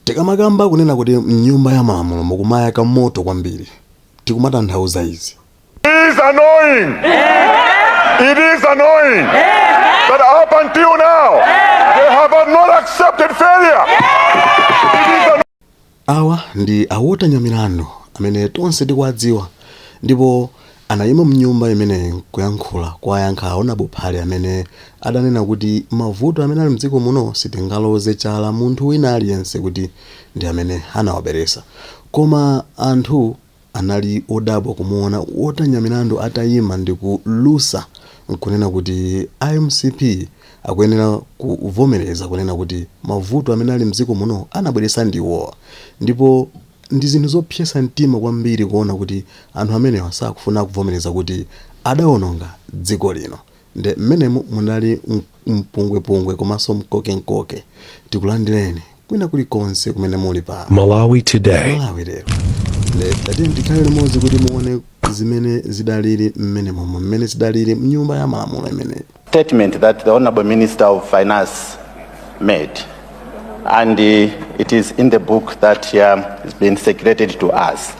Tikamakamba kunena kuti mnyumba ya malamulo mukumayaka moto kwambiri. Tikumatanthauza izi. It is annoying. It is annoying that up until now they have not accepted failure. Awa ndi awota Nyamilandu amene tonse tikuwadziwa ndipo anayima mnyumba imene kuyankhula kwa yankha aonapo phale amene adanena kuti mavuto amene ali mdziko muno sitingaloze chala munthu wina aliyense kuti ndi amene anawaberesa. Koma anthu anali odabwa kumuona wota Nyamilandu atayima ndi kulusa nkunena kuti IMCP akuyenera kuvomereza kunena kuti mavuto amene ali mdziko muno anabweresa ndiwo. Ndipo ndi zinthu zopyesa mtima kwambiri kuona kuti anthu amene wasakufuna kuvomereza kuti adawononga dziko lino. Nde mmenemu munali mpungwepungwe komanso mkokenkoke. Tikulandireni kwina kulikonse kumene muli pa Malawi Today. Malawi lero. Tati ndikhale limodzi kuti muone zimene zidaliri mmene zidaliri mnyumba ya malamulo imene. Statement that the Honorable Minister of Finance made, and it is in the book that has been circulated to us.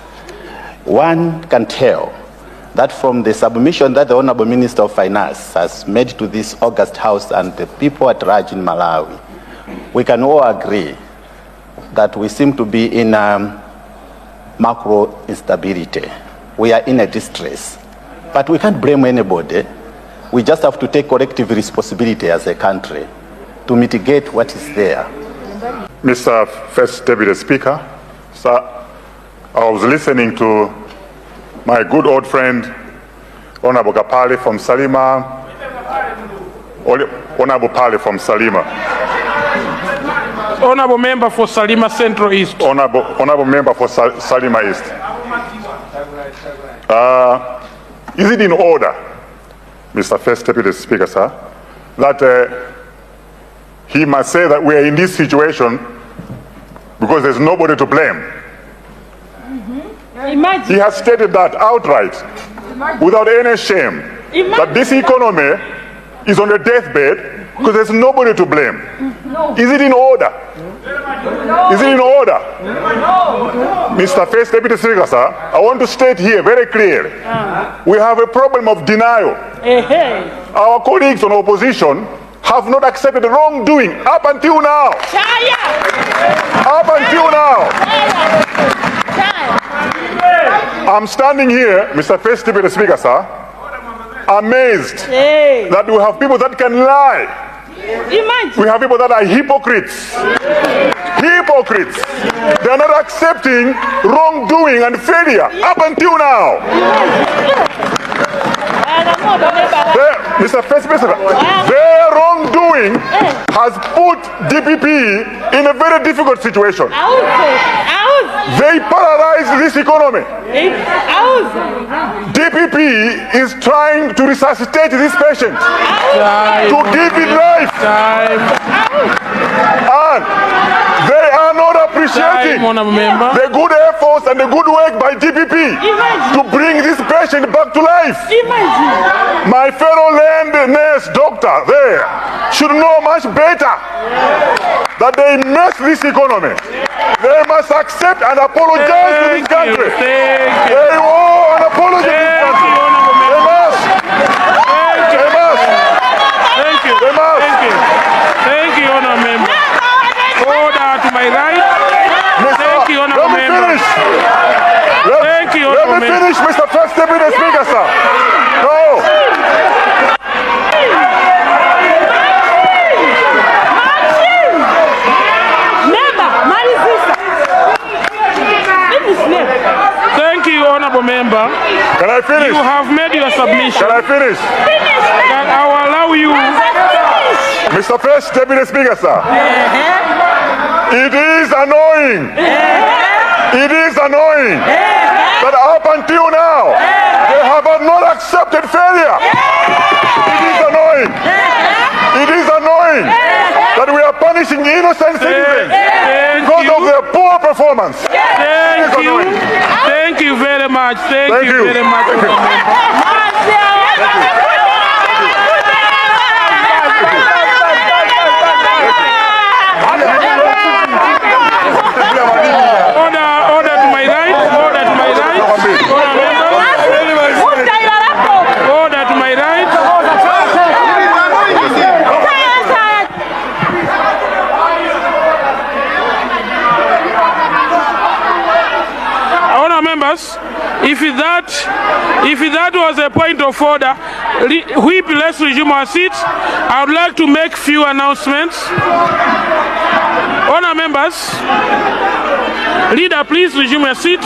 One can tell that from the submission that the Honorable Minister of Finance has made to this august house and the people at large in Malawi, we can all agree that we seem to be in macro instability. We are in a distress, but we can't blame anybody. We just have to take collective responsibility as a country to mitigate what is there. Mr. First Deputy Speaker, sir, I was listening to my good old friend, Honorable Kapali from Salima, Honorable Pali from Salima. Honorable Member for Salima Central East. Honorable Member for Salima East. Is it in order, Mr. First Deputy Speaker, sir, that he must say that we are in this situation because there's nobody to blame? Imagine. He has stated that outright, without any shame, that this economy is on the deathbed because there's nobody to blame. No. Is it in order? No. Is it in order? No. Mr. First Deputy Speaker, sir, I want to state here very clearly, we have a problem of denial. Our colleagues on opposition have not accepted the wrongdoing up until now. Up until now. I'm standing here, Mr. First Deputy Speaker, sir, amazed that we have people that can lie. Imagine. We have people that are hypocrites. Hypocrites. They are not accepting wrongdoing and failure up until now. Mr. First Speaker, their wrongdoing has put DPP in a very difficult situation. They paralyzed this economy. DPP is trying to resuscitate this patient, to give it life. And they are not appreciating the good efforts and the good work by DPP to bring this patient back to life. My fellow land nurse doctor there should know much better that they mess this economy. They must accept and apologize to this country. They owe an apology to this country. They must. They must. Thank you. They must. Thank you, Honorable Member. Order to my right. Thank you, Honorable Member. Let me finish. Thank you, Let Honorable me Member. finish, Mr. First Deputy Speaker, sir. No. Thank you, Honorable Member. Can I finish? You have made your submission. Can I finish? That I will allow you. Mr. First Deputy Speaker, sir. It is annoying. It is annoying that up until now they have not accepted failure. It is annoying. It is annoying that we are punishing innocent citizens because of their poor performance. Thank you. Thank you very much. Thank you very much. Thank you. Honourable members, if that was a point of order, let's resume our seats. I would like to make few announcements. Honourable members, leader, please resume your seat.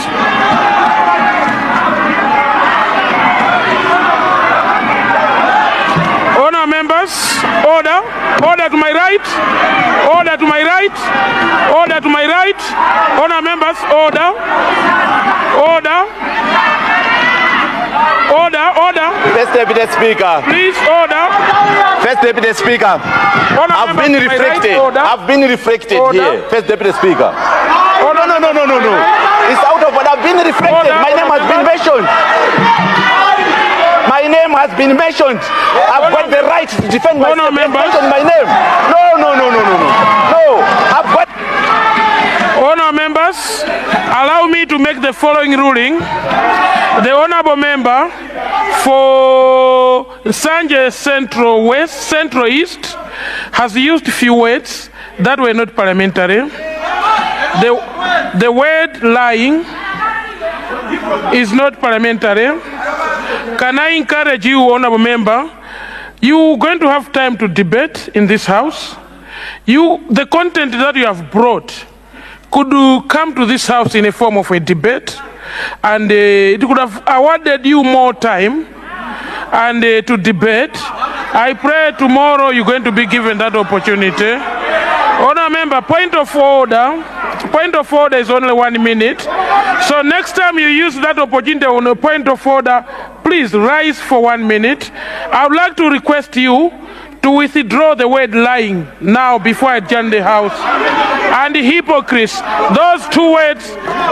Honourable members, order to my right, order to my right, order to my right. Honourable members, order. First Deputy Speaker. Please order. First Deputy Speaker. I've been reflected. I've been reflected here. First Deputy Speaker. Oh no. It's out of what I've been reflected. My name has been mentioned. My name has been mentioned. I've got the right to defend myself. Mention my name. No. I've got. Honourable members, allow me to make the following ruling. The honourable member for Sanje Central East has used few words that were not parliamentary. The word lying is not parliamentary. Can I encourage you, honourable member, you're going to have time to debate in this house. The content that you have brought could come to this house in a form of a debate, and it could have awarded you more time and to debate. I pray tomorrow you're going to be given that opportunity. Honourable member, point of order is only 1 minute. So next time you use that opportunity on a point of order, please rise for 1 minute. I would like to request you to withdraw the word lying now before I adjourn the house. And hypocrites, those two words,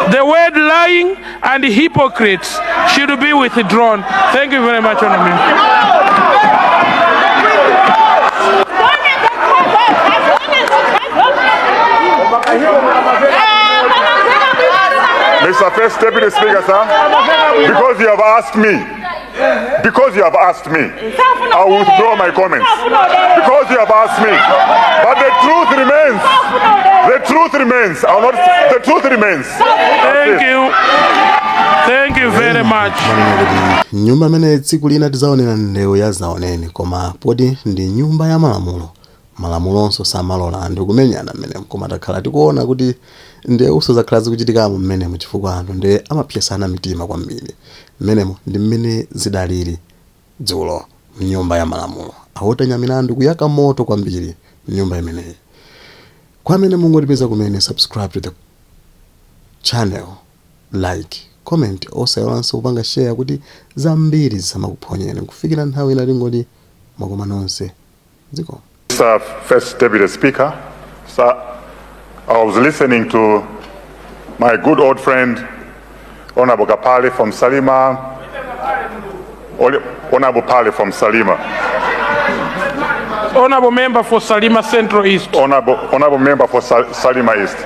the word lying and hypocrites, should be withdrawn. Thank you very much, Honourable Member. Mr. First Deputy Speaker, sir, because you have asked me, I will withdraw my comments. Because you have asked me. But the truth remains. The truth remains. Thank you very much. Nyumba mene tsiku lina tizaonera ndeo ya zaoneni, koma poti ndi nyumba ya malamulonso samalola anthu kumenyana mmene koma takhala tikuona kuti ndeuso zakhala zikuchitikamo mmenemo chifukwa anthu ndi amapyesana mitima kwambiri. Mmenemo ndi mmene zidaliri dzulo mnyumba ya malamulo. Awota Nyamilandu kuyaka moto kwambiri mnyumba imeneyi. Kwa amene mungotipeza kumene, subscribe to the channel, like, comment, osayiwanso kupanga share kuti zambiri zisamakuphonyeni kufikira nthawi ina lingoti mwakoma nonse. Ziko. Mr. First Deputy Speaker, sir, I was listening to my good old friend, Honourable Kapale from Salima, Honourable Pale from Salima. Honourable Member for Salima Central East. Honourable Member for Salima East.